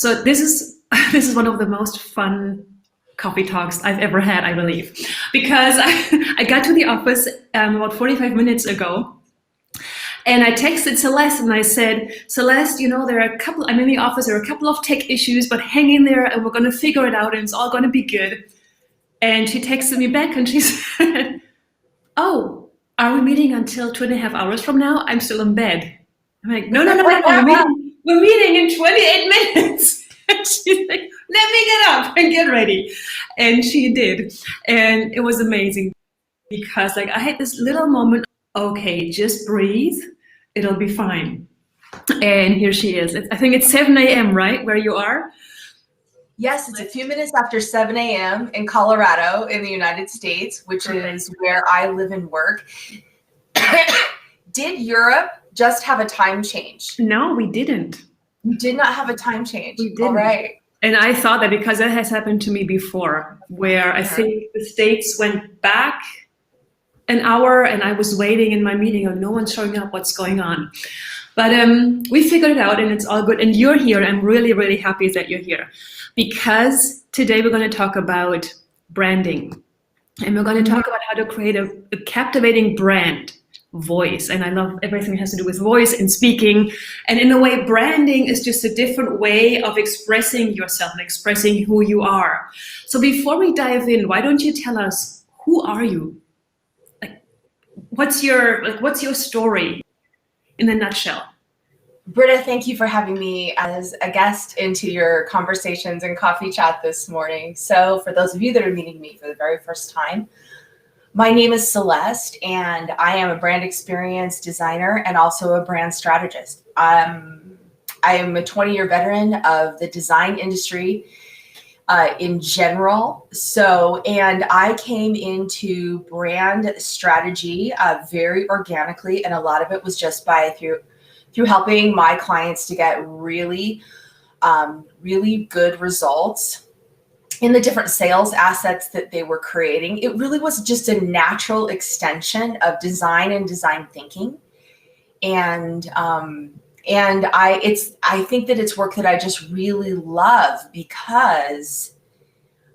So this is this is one of the most fun coffee talks I've ever had, I believe, because I got to the office about 45 minutes ago. And I texted Celeste and I said, Celeste, I'm in the office, there are a couple of tech issues, but hang in there and we're going to figure it out and it's all going to be good. And she texted me back and she said, oh, are we meeting until 2.5 hours from now? I'm still in bed. I'm like, no, we're meeting in 28 minutes. And she's like, let me get up and get ready. And she did. And it was amazing because I had this little moment, okay, just breathe. It'll be fine. And here she is. I think it's 7 a.m., right, where you are? Yes, it's a few minutes after 7 a.m. in Colorado in the United States, which is where I live and work. Did Europe just have a time change? No, we didn't. You did not have a time change. We didn't. All right. And I thought that because that has happened to me before, where I think the States went back an hour and I was waiting in my meeting and no one's showing up, what's going on? But we figured it out and it's all good. And you're here. I'm really, really happy that you're here because today we're going to talk about branding and we're going to talk about how to create a captivating brand voice. And I love everything that has to do with voice and speaking. And in a way, branding is just a different way of expressing yourself and expressing who you are. So before we dive in, why don't you tell us, who are you? What's your story in a nutshell? Britta, thank you for having me as a guest into your conversations and coffee chat this morning. So for those of you that are meeting me for the very first time, my name is Celeste and I am a brand experience designer and also a brand strategist. I am a 20-year veteran of the design industry in general. And I came into brand strategy very organically, and a lot of it was just through helping my clients to get really good results in the different sales assets that they were creating. It really was just a natural extension of design and design thinking. And I think that it's work that I just really love because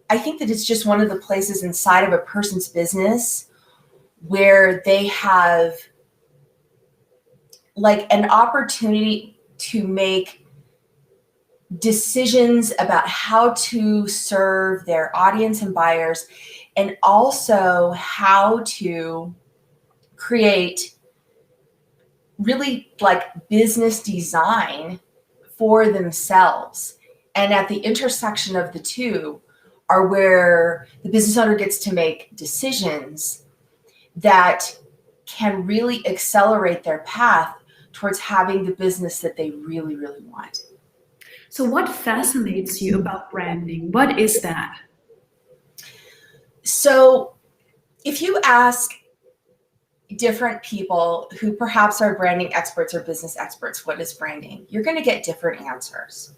I think that it's just one of the places inside of a person's business where they have an opportunity to make decisions about how to serve their audience and buyers, and also how to create really business design for themselves. And at the intersection of the two are where the business owner gets to make decisions that can really accelerate their path towards having the business that they really, really want. So what fascinates you about branding? What is that? So if you ask different people who perhaps are branding experts or business experts, what is branding? You're going to get different answers.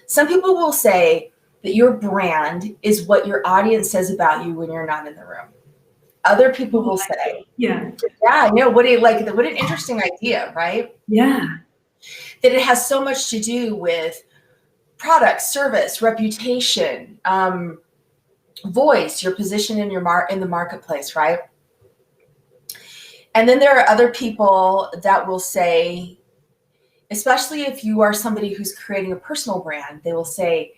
Some people will say that your brand is what your audience says about you when you're not in the room. Other people will say, what an interesting idea, right? Yeah. That it has so much to do with product, service, reputation, voice, your position in the marketplace, right? And then there are other people that will say, especially if you are somebody who's creating a personal brand, they will say,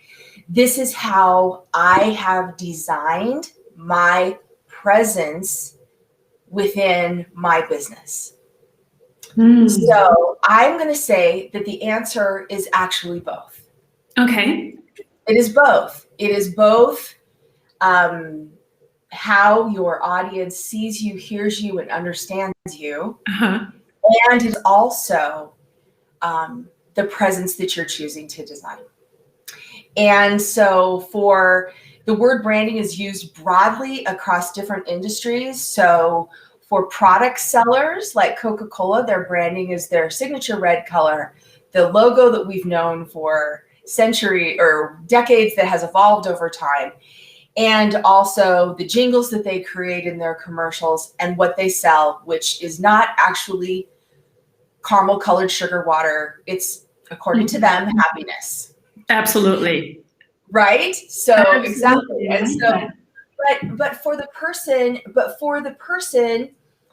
this is how I have designed my presence within my business. So I'm going to say that the answer is actually both. Okay. It is both. It is both how your audience sees you, hears you, and understands you. And it's also the presence that you're choosing to design. And so for the word branding is used broadly across different industries. So for product sellers like Coca-Cola, their branding is their signature red color, the logo that we've known for century or decades that has evolved over time. And also the jingles that they create in their commercials and what they sell, which is not actually caramel colored sugar water. It's, according to them, happiness. Absolutely. right? So Absolutely. exactly. And so, Yeah. but for the person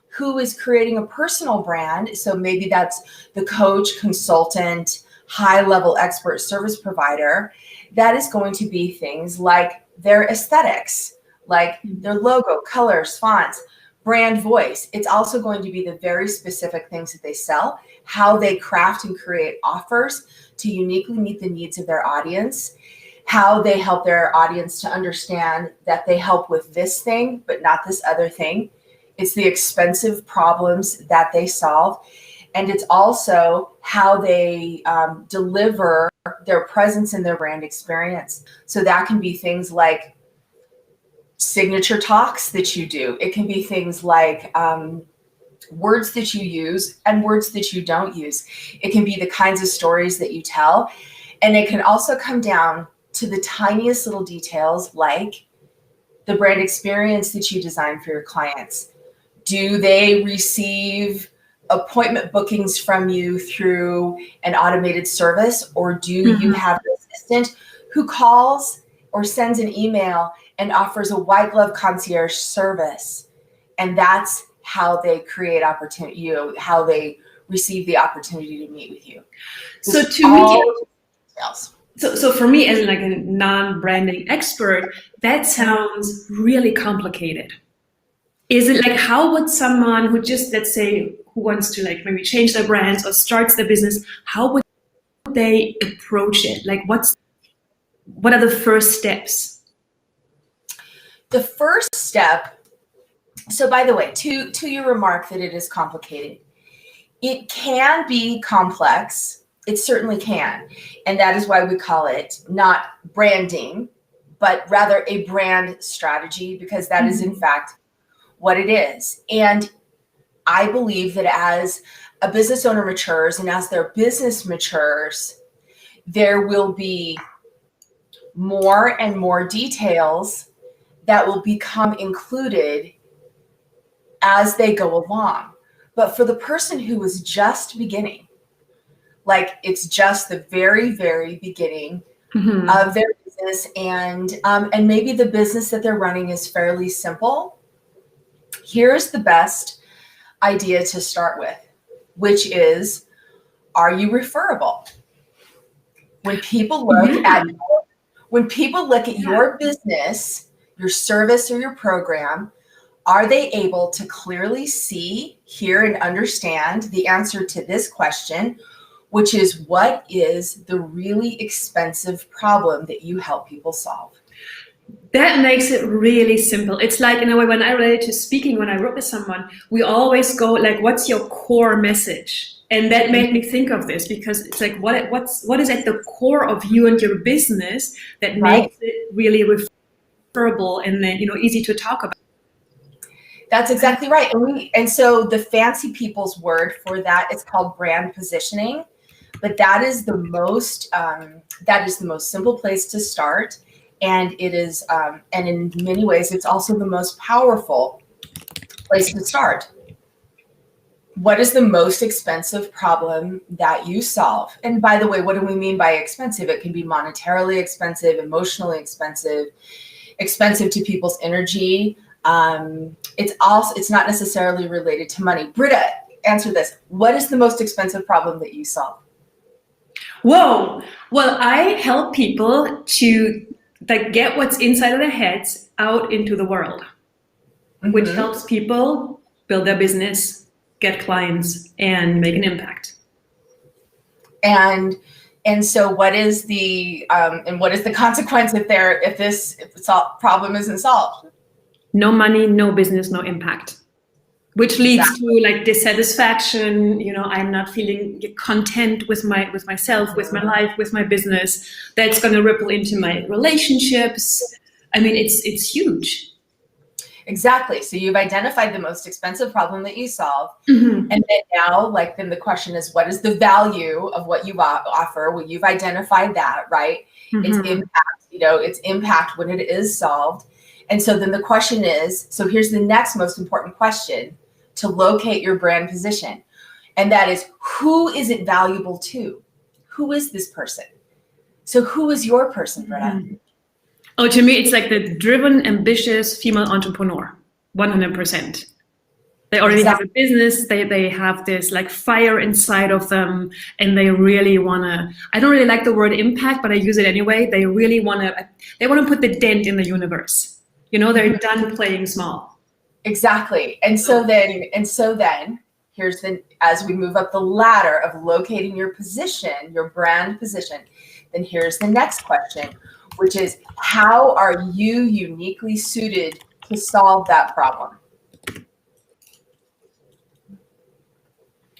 who is creating a personal brand, so maybe that's the coach, consultant, high level expert service provider, that is going to be things like their aesthetics, like their logo, colors, fonts, brand voice. It's also going to be the very specific things that they sell, how they craft and create offers to uniquely meet the needs of their audience, how they help their audience to understand that they help with this thing, but not this other thing. It's the expensive problems that they solve. And it's also how they deliver their presence and their brand experience. So that can be things like signature talks that you do. It can be things like words that you use and words that you don't use. It can be the kinds of stories that you tell. And it can also come down to the tiniest little details, like the brand experience that you design for your clients. Do they receive appointment bookings from you through an automated service, or do you have an assistant who calls or sends an email and offers a white glove concierge service? And that's how they create opportunity, how they receive the opportunity to meet with you. So Just to me, details. so for me, as like a non-branding expert, that sounds really complicated. Is it like, how would someone who just, let's say, who wants to like maybe change their brands or starts their business, how would they approach it? Like, what are the first steps? The first step, so by the way, to your remark that it is complicated, it can be complex. It certainly can. And that is why we call it not branding, but rather a brand strategy, because that is in fact what it is. And I believe that as a business owner matures and as their business matures, there will be more and more details that will become included as they go along. But for the person who is just beginning, like it's just the very, very beginning of their business, and maybe the business that they're running is fairly simple, here's the best idea to start with, which is, are you referable? When people look at your business, your service, or your program, are they able to clearly see, hear, and understand the answer to this question, which is, what is the really expensive problem that you help people solve? That makes it really simple. It's like, in a way, when I related to speaking, when I work with someone, we always go like, what's your core message? And that made me think of this, because it's like, what is at the core of you and your business that makes it really referable and then, easy to talk about? That's exactly right. And so the fancy people's word for that is called brand positioning, but that is the most simple place to start. And it is, and in many ways, it's also the most powerful place to start. What is the most expensive problem that you solve? And by the way, what do we mean by expensive? It can be monetarily expensive, emotionally expensive, expensive to people's energy. It's not necessarily related to money. Britta, answer this. What is the most expensive problem that you solve? Whoa. Well, I help people to get what's inside of their heads out into the world, which helps people build their business, get clients, and make an impact. And so what is the consequence if this problem isn't solved? No money, no business, no impact, which leads to like dissatisfaction. I'm not feeling content with myself, with my life, with my business. That's going to ripple into my relationships. I mean, it's huge. Exactly. So you've identified the most expensive problem that you solve. And then now, then the question is, what is the value of what you offer? Well, you've identified that, right? Its impact, its impact when it is solved. And so then the question is, so here's the next most important question to locate your brand position. And that is, who is it valuable to? Who is this person? So who is your person, Britta? Mm-hmm. Oh, to me, it's like the driven, ambitious female entrepreneur, 100%. They already have a business, they have this like fire inside of them, and they really wanna, I don't really like the word impact, but I use it anyway. They really wanna put the dent in the universe. You know, they're done playing small. Exactly. And so then here's as we move up the ladder of locating your position, your brand position, then here's the next question, which is, how are you uniquely suited to solve that problem?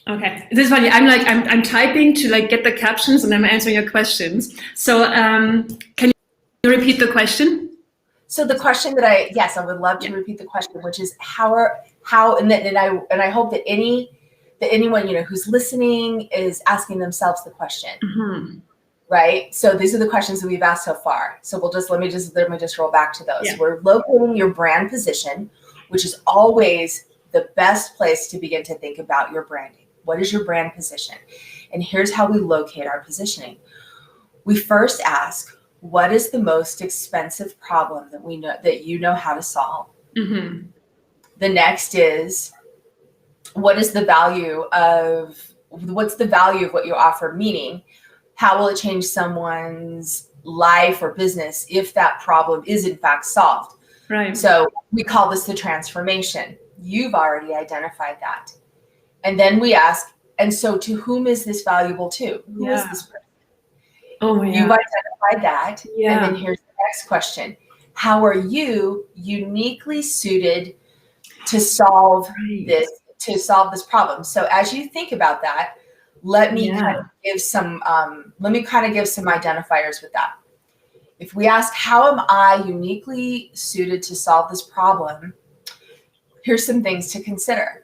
Okay, this is funny. I'm typing to like get the captions, and I'm answering your questions. So can you repeat the question? So the question that I would love to repeat the question, which is how and I hope that anyone who's listening is asking themselves the question, right? So these are the questions that we've asked so far. So let me just roll back to those. Yeah. We're locating your brand position, which is always the best place to begin to think about your branding. What is your brand position? And here's how we locate our positioning. We first ask, what is the most expensive problem that you know how to solve? Mm-hmm. The next is, what's the value of what you offer? Meaning, how will it change someone's life or business if that problem is in fact solved? Right. So we call this the transformation. You've already identified that. And then we ask, and so to whom is this valuable to? Who is this person? Oh, yeah. You've identified that. Yeah. And then here's the next question. How are you uniquely suited to solve this problem? So as you think about that, let me kind of give some identifiers with that. If we ask, how am I uniquely suited to solve this problem? Here's some things to consider.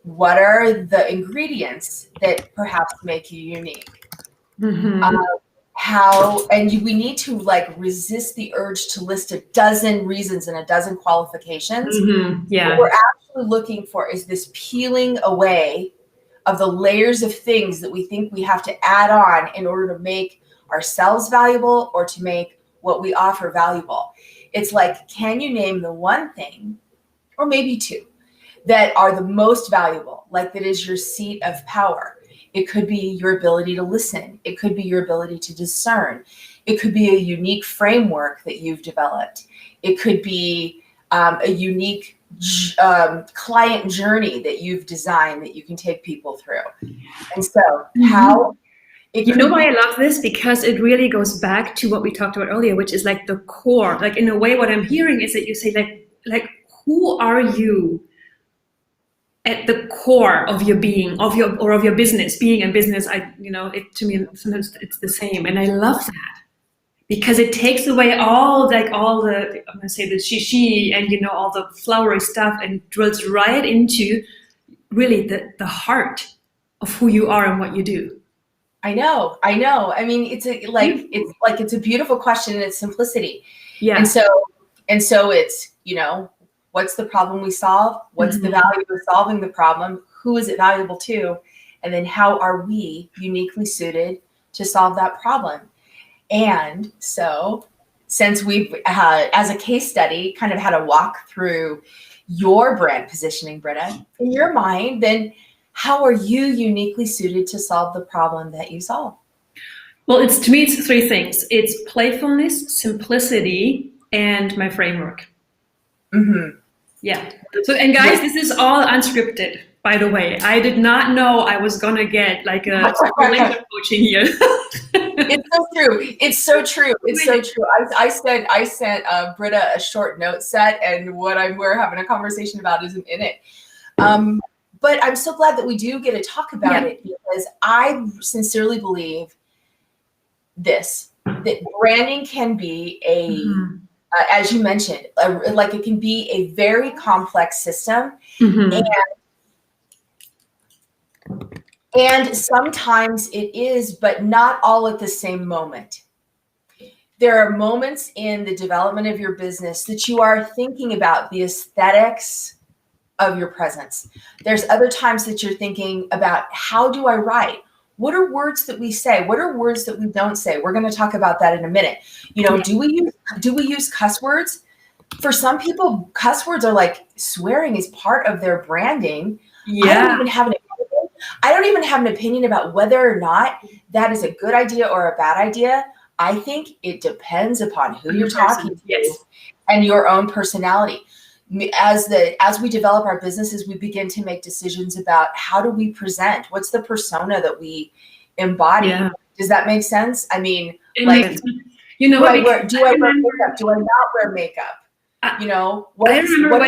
What are the ingredients that perhaps make you unique? Mm-hmm. We need to resist the urge to list a dozen reasons and a dozen qualifications. Mm-hmm. Yeah. What we're actually looking for is this peeling away of the layers of things that we think we have to add on in order to make ourselves valuable or to make what we offer valuable. It's like, can you name the one thing, or maybe two, that are the most valuable, that is your seat of power? It could be your ability to listen. It could be your ability to discern. It could be a unique framework that you've developed. It could be a unique client journey that you've designed that you can take people through. And so why I love this? Because it really goes back to what we talked about earlier, which is the core. In a way, what I'm hearing is that you say who are you at the core of your being, of your business, being a business. To me, sometimes it's the same. And I love that because it takes away all the, I'm going to say the she, and, all the flowery stuff, and drills right into really the heart of who you are and what you do. I know. I mean, it's a beautiful question in its simplicity. Yeah. And so it's, what's the problem we solve? What's the value of solving the problem? Who is it valuable to? And then how are we uniquely suited to solve that problem? And so since we've, as a case study, kind of had a walk through your brand positioning, Britta, in your mind, then how are you uniquely suited to solve the problem that you solve? Well, to me, it's three things. It's playfulness, simplicity, and my framework. Mm-hmm. Yeah. So, and guys, this is all unscripted, by the way. I did not know I was going to get a relationship coaching here. It's so true. It's so true. It's so true. I sent Britta a short note set, and what we're having a conversation about isn't in it. But I'm so glad that we do get to talk about it, because I sincerely believe that branding can be as you mentioned, it can be a very complex system. Mm-hmm. And sometimes it is, but not all at the same moment. There are moments in the development of your business that you are thinking about the aesthetics of your presence. There's other times that you're thinking about, how do I write? what are words that we say? What are words that we don't say? We're going to talk about that in a minute. You know, do we use cuss words? For some people, cuss words are like swearing is part of their branding. Yeah. I don't even have an opinion about whether or not that is a good idea or a bad idea. I think it depends upon who you're talking to. Yes. And your own personality. As we develop our businesses, we begin to make decisions about how do we present? What's the persona that we embody? Yeah. Does that make sense? I mean, you know, do I wear makeup? Do I not wear makeup? You know, I remember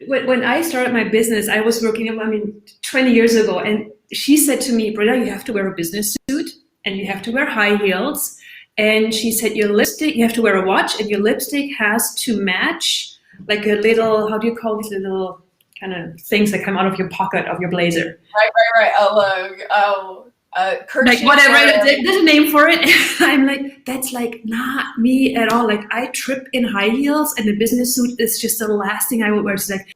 when I started my business, I was working, 20 years ago, and she said to me, Brenda, you have to wear a business suit and you have to wear high heels. And she said, your lipstick, you have to wear a watch, and your lipstick has to match like a little, how do you call these little kind of things that come out of your pocket of your blazer? Right. Like whatever, there's a name for it. I'm like, that's like not me at all. Like I trip in high heels, and the business suit is just the last thing I would wear. It's like,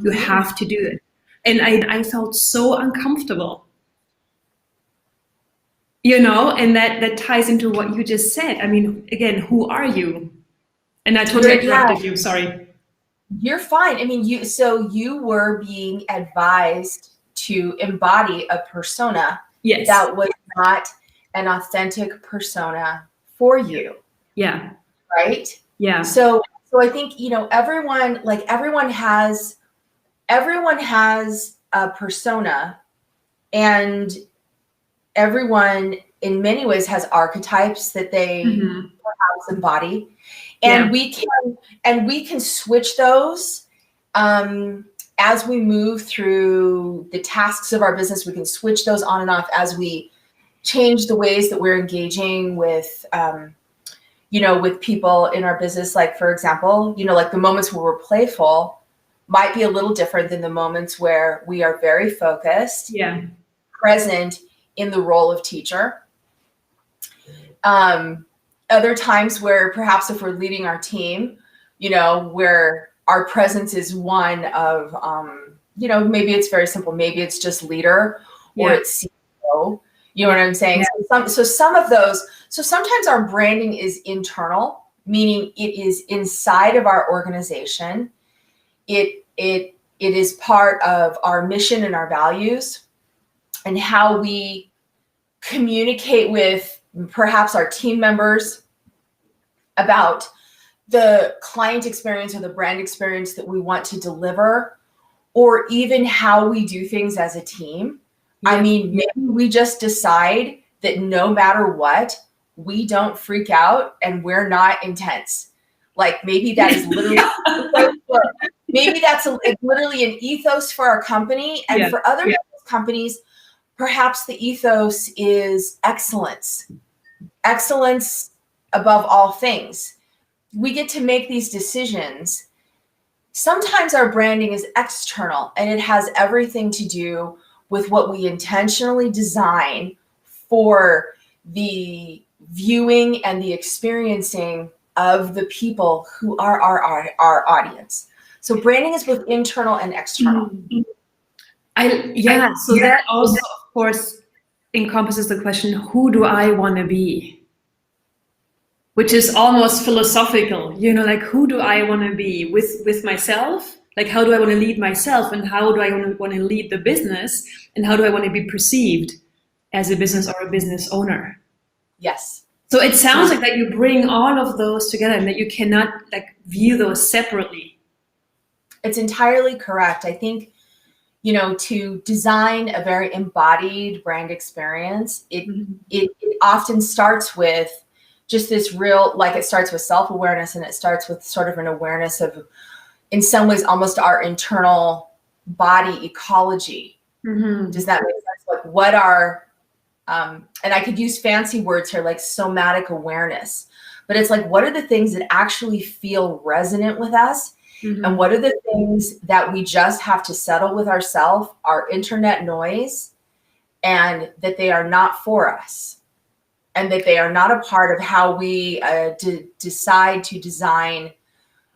you have to do it. And I felt so uncomfortable. You know, and that ties into what you just said. I mean, again, who are you? And I totally interrupted you. Sorry. You're fine. I mean, you were being advised to embody a persona that was not an authentic persona for you. Yeah. Right? Yeah. So I think, you know, everyone has a persona, and everyone in many ways has archetypes that they perhaps embody. And we can switch those as we move through the tasks of our business. We can switch those on and off as we change the ways that we're engaging with, with people in our business. Like, for example, like the moments where we're playful might be a little different than the moments where we are very focused, present in the role of teacher. Other times where perhaps if we're leading our team, where our presence is one of, maybe it's very simple. Maybe it's just leader or it's CEO. You know what I'm saying? Yeah. So sometimes our branding is internal, meaning it is inside of our organization. It is part of our mission and our values and how we communicate with perhaps our team members about the client experience or the brand experience that we want to deliver, or even how we do things as a team. I mean, maybe we just decide that no matter what, we don't freak out and we're not intense. Like maybe that is literally, maybe that's literally an ethos for our company. And for other companies, perhaps the ethos is excellence above all things. We get to make these decisions. Sometimes our branding is external, and it has everything to do with what we intentionally design for the viewing and the experiencing of the people who are our audience. So branding is both internal and external. So that also, of course, encompasses the question, who do I want to be? Which is almost philosophical, like who do I want to be with myself? Like how do I want to lead myself, and how do I want to lead the business, and how do I want to be perceived as a business or a business owner? Yes. So it sounds like that you bring all of those together and that you cannot view those separately. It's entirely correct. I think, to design a very embodied brand experience, it often starts with just this it starts with self-awareness, and it starts with sort of an awareness of, in some ways, almost our internal body ecology. Does that make sense? Like what are, and I could use fancy words here, like somatic awareness, but it's like, what are the things that actually feel resonant with us? And what are the things that we just have to settle with ourselves, our internet noise, and that they are not for us, and that they are not a part of how we decide to design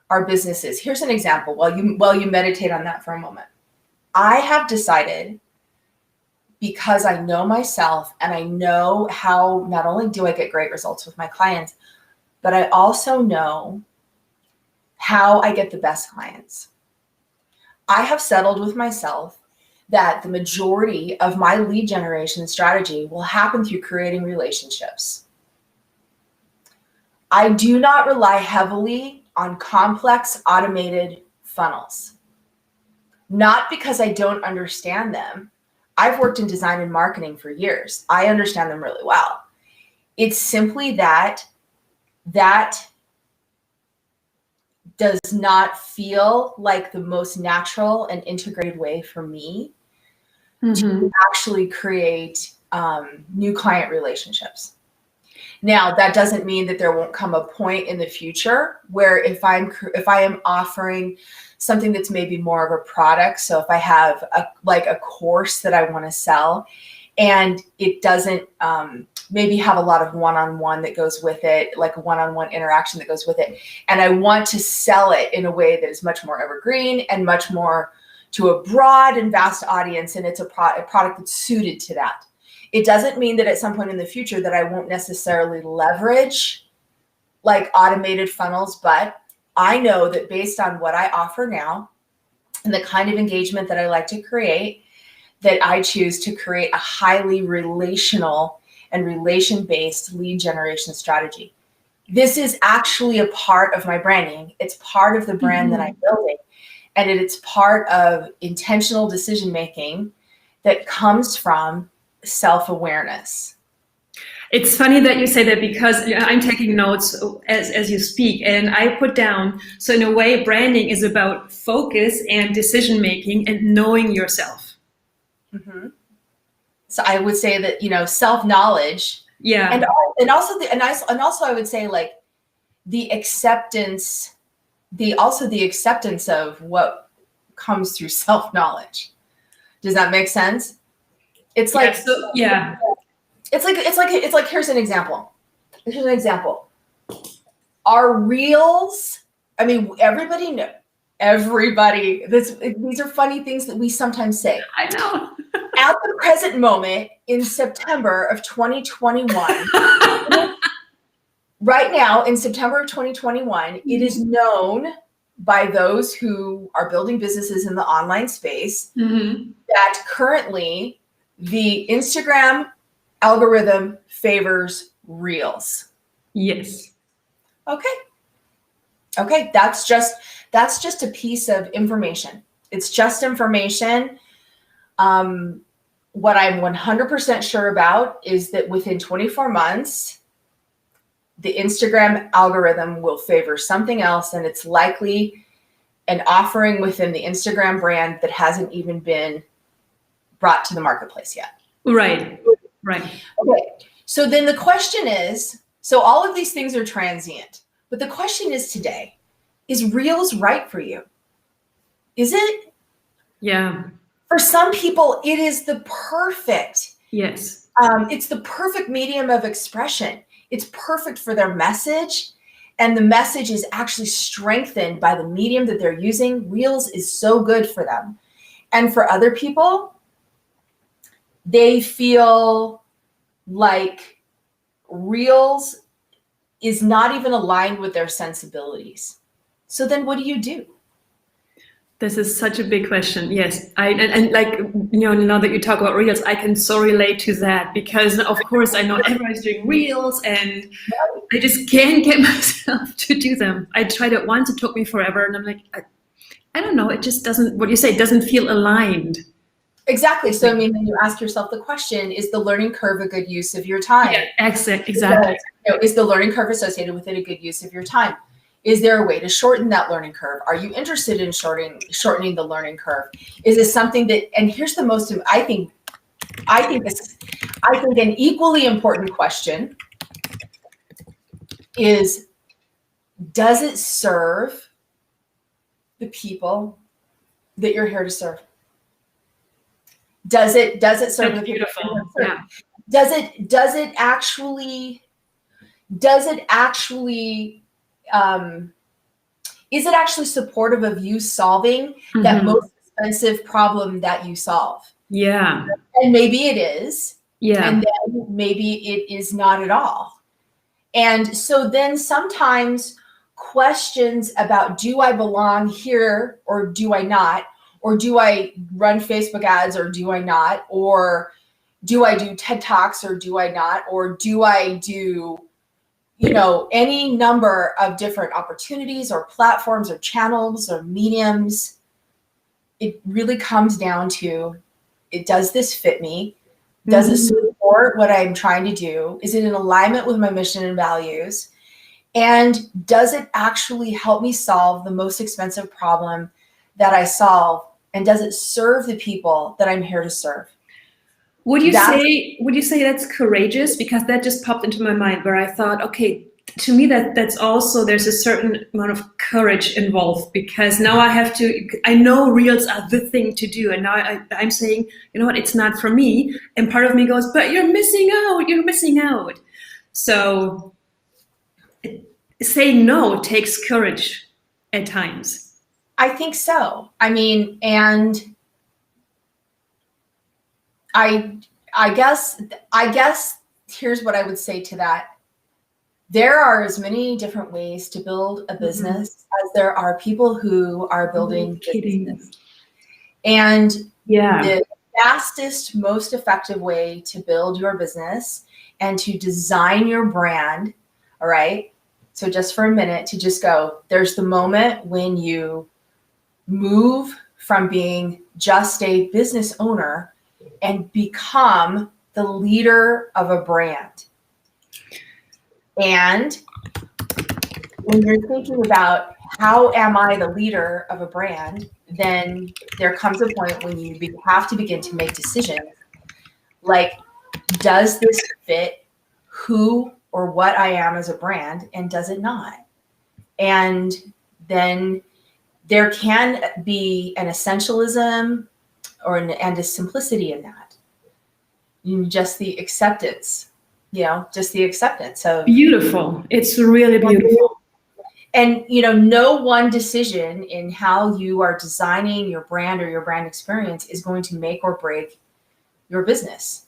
our businesses. Here's an example while you meditate on that for a moment. I have decided because I know myself and I know how not only do I get great results with my clients, but I also know how I get the best clients. I have settled with myself that the majority of my lead generation strategy will happen through creating relationships. I do not rely heavily on complex automated funnels. Not because I don't understand them. I've worked in design and marketing for years. I understand them really well. It's simply that does not feel like the most natural and integrated way for me to actually create new client relationships. Now, that doesn't mean that there won't come a point in the future where if I am offering something that's maybe more of a product, so if I have a course that I want to sell and it doesn't maybe have a lot of one-on-one that goes with it, like a one-on-one interaction that goes with it, and I want to sell it in a way that is much more evergreen and much more to a broad and vast audience, and it's a product that's suited to that. It doesn't mean that at some point in the future that I won't necessarily leverage like automated funnels, but I know that based on what I offer now and the kind of engagement that I like to create, that I choose to create a highly relational and relation-based lead generation strategy. This is actually a part of my branding. It's part of the brand that I'm building. And it's part of intentional decision-making that comes from self-awareness. It's funny that you say that because I'm taking notes as you speak, and I put down, so in a way, branding is about focus and decision-making and knowing yourself. Mm-hmm. So I would say that, self-knowledge. Yeah. And also I would say like the acceptance of what comes through self-knowledge. Does that make sense? It's like, It's like, here's an example. Our reels, I mean, these are funny things that we sometimes say. I know. At the present moment in September of 2021, right now in September of 2021, it is known by those who are building businesses in the online space that currently the Instagram algorithm favors reels. Yes. Okay. That's just a piece of information. It's just information. What I'm 100% sure about is that within 24 months, the Instagram algorithm will favor something else, and it's likely an offering within the Instagram brand that hasn't even been brought to the marketplace yet. Right. Okay. So then the question is, so all of these things are transient, but the question is today, is Reels right for you? Is it? Yeah. For some people, it is the perfect. Yes. It's the perfect medium of expression. It's perfect for their message, and the message is actually strengthened by the medium that they're using. Reels is so good for them. And for other people, they feel like Reels is not even aligned with their sensibilities. So then what do you do? This is such a big question. Yes. And like, now that you talk about Reels, I can so relate to that because of course I know everyone's doing Reels and I just can't get myself to do them. I tried it once, it took me forever. And I'm like, I don't know. It just doesn't, what you say, it doesn't feel aligned. Exactly. So, I mean, then you ask yourself the question, is the learning curve a good use of your time? Yeah, exactly. Is the learning curve associated with it a good use of your time? Is there a way to shorten that learning curve? Are you interested in shortening the learning curve? Is this something that, and here's the most, I think an equally important question is, does it serve the people that you're here to serve? Does it serve the people? Yeah. Does it actually is it actually supportive of you solving that most expensive problem that you solve? Yeah. And maybe it is. Yeah. And then maybe it is not at all. And so then sometimes questions about, do I belong here or do I not? Or do I run Facebook ads or do I not? Or do I do TED Talks or do I not? Or do I do, any number of different opportunities or platforms or channels or mediums? It really comes down to, does this fit me? Does it support what I'm trying to do? Is it in alignment with my mission and values? And does it actually help me solve the most expensive problem that I solve? And does it serve the people that I'm here to serve? Would you say that's courageous? Because that just popped into my mind where I thought, okay, to me that's also, there's a certain amount of courage involved, because now I know reels are the thing to do, and now I'm saying, you know what, it's not for me, and part of me goes, but you're missing out. So saying no takes courage at times. I think so. I mean, and I guess here's what I would say to that. There are as many different ways to build a business as there are people who are building businesses. And the fastest, most effective way to build your business and to design your brand, all right? So just for a minute to just go, there's the moment when you move from being just a business owner and become the leader of a brand. And when you're thinking about how am I the leader of a brand, then there comes a point when you have to begin to make decisions like, does this fit who or what I am as a brand, and does it not? And then there can be an essentialism and a simplicity in that. Just the acceptance. Just the acceptance of beautiful. It's really beautiful. And, no one decision in how you are designing your brand or your brand experience is going to make or break your business.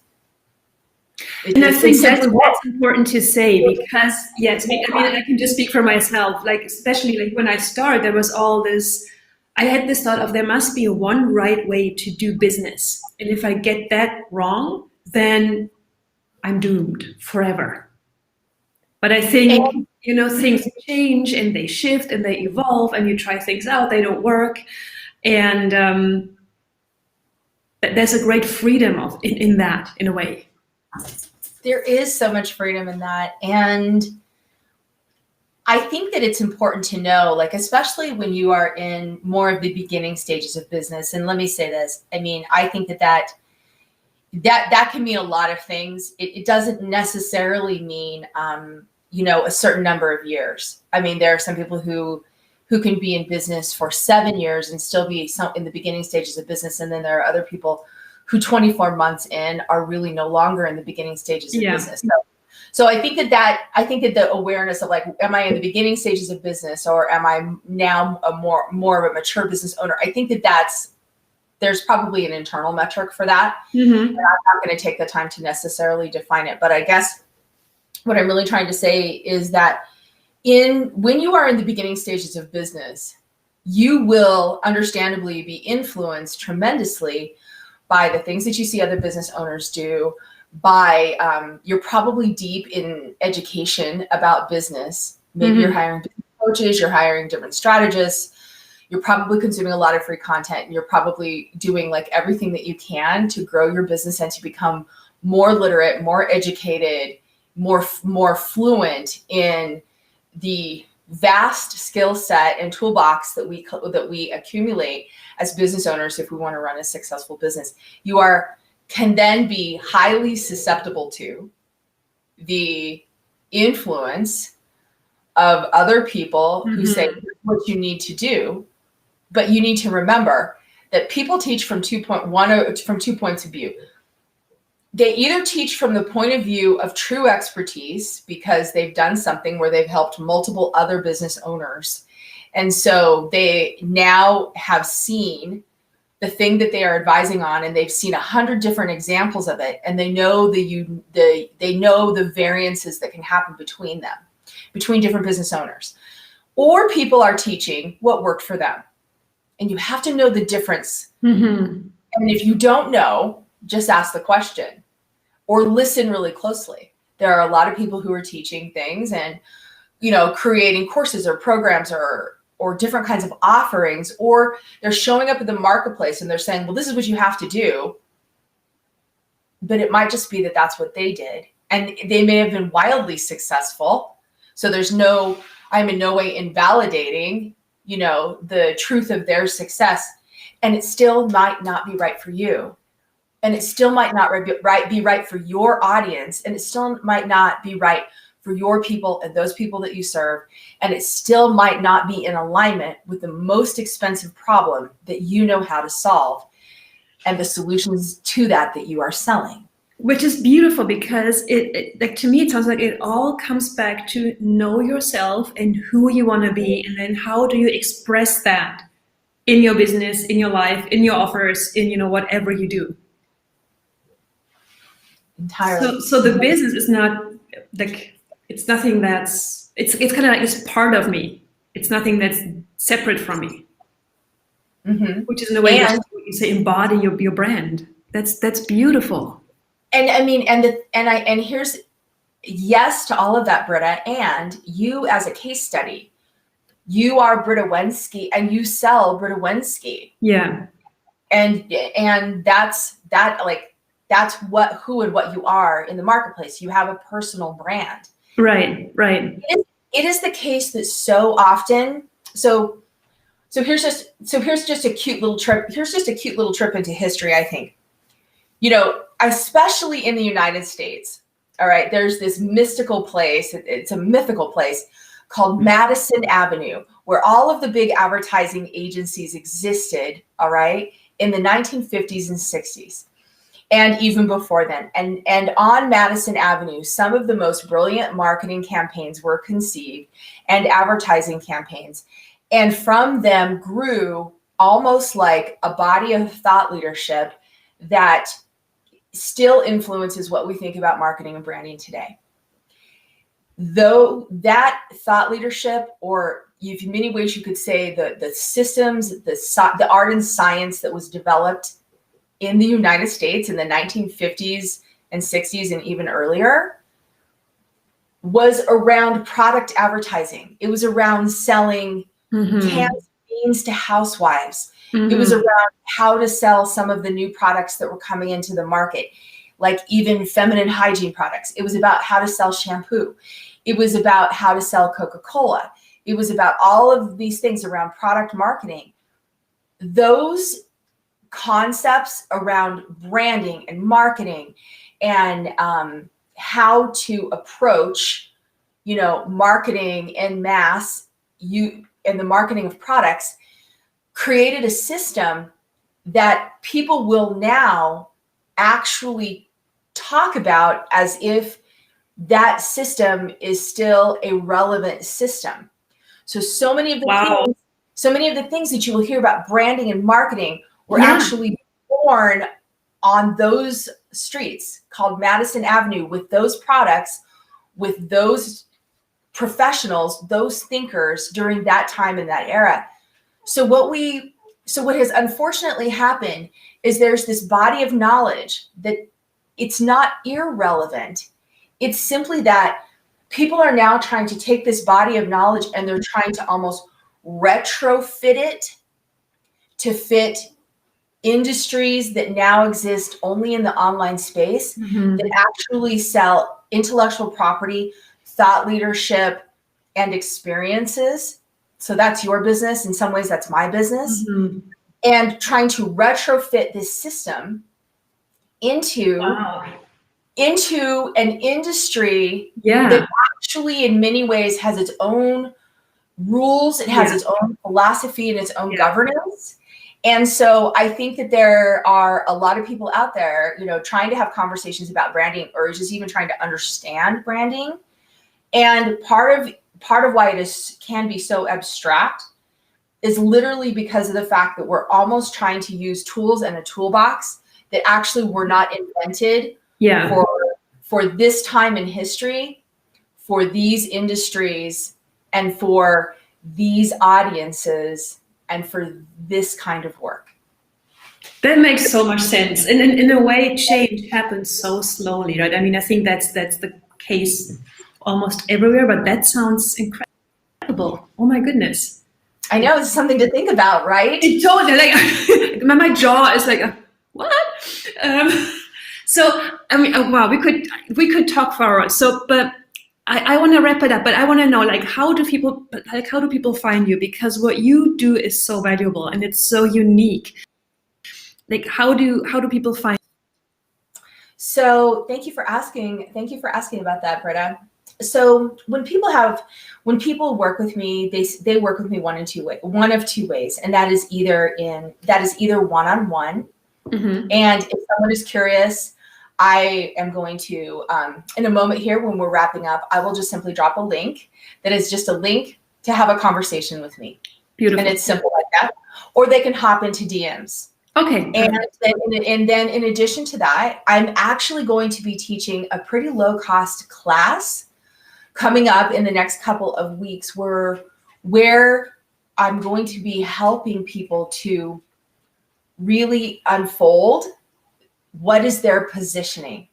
And I think that's important to say, because yes, I mean, I can just speak for myself, like, especially like when I started, there was all this, I had this thought of, there must be one right way to do business. And if I get that wrong, then I'm doomed forever. But I think, things change and they shift and they evolve, and you try things out, they don't work. And there's a great freedom in that, in a way. There is so much freedom in that. And I think that it's important to know, like, especially when you are in more of the beginning stages of business. And let me say this, I mean, I think that can mean a lot of things. It doesn't necessarily mean, a certain number of years. I mean, there are some people who can be in business for 7 years and still be in the beginning stages of business. And then there are other people who 24 months in are really no longer in the beginning stages of business. So I think that the awareness of, like, am I in the beginning stages of business, or am I now a more of a mature business owner? I think that there's probably an internal metric for that. And I'm not going to take the time to necessarily define it. But I guess what I'm really trying to say is that when you are in the beginning stages of business, you will understandably be influenced tremendously by the things that you see other business owners do, by you're probably deep in education about business. Maybe you're hiring business coaches, you're hiring different strategists, you're probably consuming a lot of free content, and you're probably doing like everything that you can to grow your business and to become more literate, more educated, more fluent in the vast skill set and toolbox that we accumulate as business owners if we want to run a successful business. You can then be highly susceptible to the influence of other people who say, here's what you need to do. But you need to remember that people teach from two points of view. They either teach from the point of view of true expertise because they've done something where they've helped multiple other business owners. And so they now have seen the thing that they are advising on, and they've seen 100 different examples of it, and they know they know the variances that can happen between them, between different business owners. Or people are teaching what worked for them. And you have to know the difference. Mm-hmm. And if you don't know, just ask the question or listen really closely. There are a lot of people who are teaching things and, creating courses or programs or different kinds of offerings, or they're showing up in the marketplace and they're saying, well, this is what you have to do. But it might just be that that's what they did. And they may have been wildly successful. So I'm in no way invalidating, the truth of their success. And it still might not be right for you. And it still might not be right for your audience. And it still might not be right for your people and those people that you serve. And it still might not be in alignment with the most expensive problem that you know how to solve and the solutions to that you are selling. Which is beautiful, because it like, to me, it sounds like it all comes back to know yourself and who you want to be. And then how do you express that in your business, in your life, in your offers, in, whatever you do. Entirely. So the business is not like, it's nothing it's kind of like it's part of me. It's nothing that's separate from me. Mm-hmm. Which is in a way you say embody your brand. That's beautiful. And I mean, and here's yes to all of that, Britta. And you, as a case study, you are Seeger-Wenske and you sell Seeger-Wenske. Yeah. And that's who and what you are in the marketplace. You have a personal brand. Right. It is the case that so often. So here's just a cute little trip. Here's just a cute little trip into history, I think. Especially in the United States, all right, there's this mystical place. It's a mythical place called Madison Avenue, where all of the big advertising agencies existed, all right, in the 1950s and 60s. And even before then. And on Madison Avenue, some of the most brilliant marketing campaigns were conceived and advertising campaigns. And from them grew almost like a body of thought leadership that still influences what we think about marketing and branding today. Though that thought leadership, or in many ways you could say the systems, the art and science that was developed in the United States in the 1950s and 60s and even earlier, was around product advertising. It was around selling cans of beans to housewives. It was around how to sell some of the new products that were coming into the market, like even feminine hygiene products. It was about how to sell shampoo. It was about how to sell Coca-Cola. It was about all of these things around product marketing. Those concepts around branding and marketing and how to approach, marketing en masse, and the marketing of products, created a system that people will now actually talk about as if that system is still a relevant system. So many of the things that you will hear about branding and marketing were actually born on those streets called Madison Avenue, with those products, with those professionals, those thinkers during that time in that era. So what has unfortunately happened is there's this body of knowledge that it's not irrelevant. It's simply that people are now trying to take this body of knowledge and they're trying to almost retrofit it to fit industries that now exist only in the online space, that actually sell intellectual property, thought leadership, and experiences. So that's your business. In some ways, that's my business. And trying to retrofit this system into an industry that actually in many ways has its own rules. It has its own philosophy and its own governance. And so I think that there are a lot of people out there, trying to have conversations about branding, or just even trying to understand branding. And part of why it can be so abstract is literally because of the fact that we're almost trying to use tools in a toolbox that actually were not invented for this time in history, for these industries, and for these audiences, and for this kind of work. That makes so much sense. And in a way, change happens so slowly, right? I mean, I think that's the case almost everywhere, but that sounds incredible. Oh my goodness. I know, it's something to think about, right? It totally, like, my jaw is like, what? So, I mean, wow, we could talk for hours. So, but I want to wrap it up, but I want to know, like, how do people find you? Because what you do is so valuable and it's so unique. Like, how do people find you? So thank you for asking about that, Britta. So when people work with me, they work with me one of two ways, and that is either one-on-one. Mm-hmm. And if someone is curious, I am going to, in a moment here when we're wrapping up, I will just simply drop a link that is just a link to have a conversation with me. Beautiful. And it's simple like that. Or they can hop into DMs. Okay. And then in addition to that, I'm actually going to be teaching a pretty low cost class coming up in the next couple of weeks where I'm going to be helping people to really unfold what is their positioning.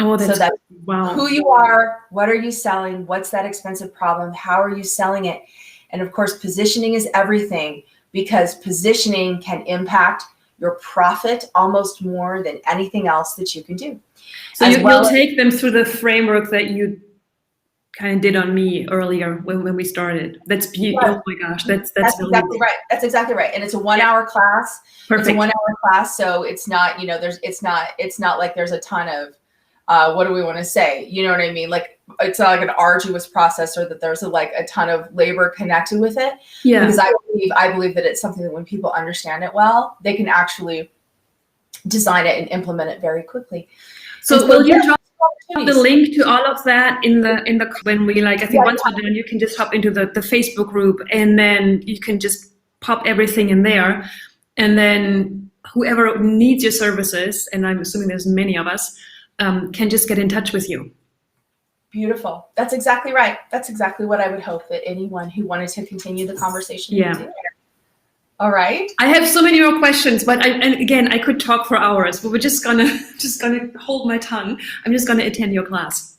Oh, that's, so that's wow. Who you are, what are you selling, what's that expensive problem, how are you selling it? And of course, positioning is everything, because positioning can impact your profit almost more than anything else that you can do. So you'll take them through the framework that you kind of did on me earlier when we started. That's beautiful. Right. Oh my gosh, that's really exactly right. That's exactly right. And it's a 1 hour class. Perfect. It's a 1 hour class, so it's not, it's not like there's a ton of what do we want to say? You know what I mean? Like, it's not like an arduous process, or that there's a ton of labor connected with it. Yeah. Because I believe that it's something that when people understand it well, they can actually design it and implement it very quickly. So will you drop the link to all of that in the when we I think once we're done, you can just hop into the Facebook group, and then you can just pop everything in there, and then whoever needs your services, and I'm assuming there's many of us, can just get in touch with you. Beautiful. That's exactly right. That's exactly what I would hope that anyone who wanted to continue the conversation would do. All right. I have so many more questions, but I could talk for hours, but we're just gonna hold my tongue. I'm just gonna attend your class.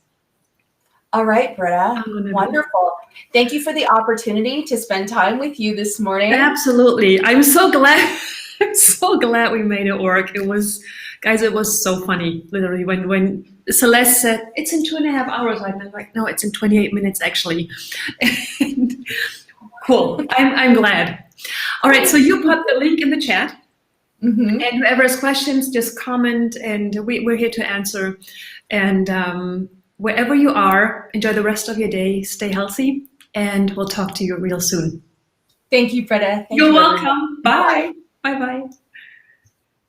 All right, Britta. Wonderful. Thank you for the opportunity to spend time with you this morning. Absolutely. I'm so glad. I'm so glad we made it work. It was so funny. Literally, when Celeste said it's in 2.5 hours, I'm like, no, it's in 28 minutes actually. Cool. I'm glad. All right, so you put the link in the chat, and whoever has questions, just comment, and we're here to answer. And wherever you are, enjoy the rest of your day, stay healthy, and we'll talk to you real soon. Thank you, Britta. You're welcome. Bye. Bye-bye.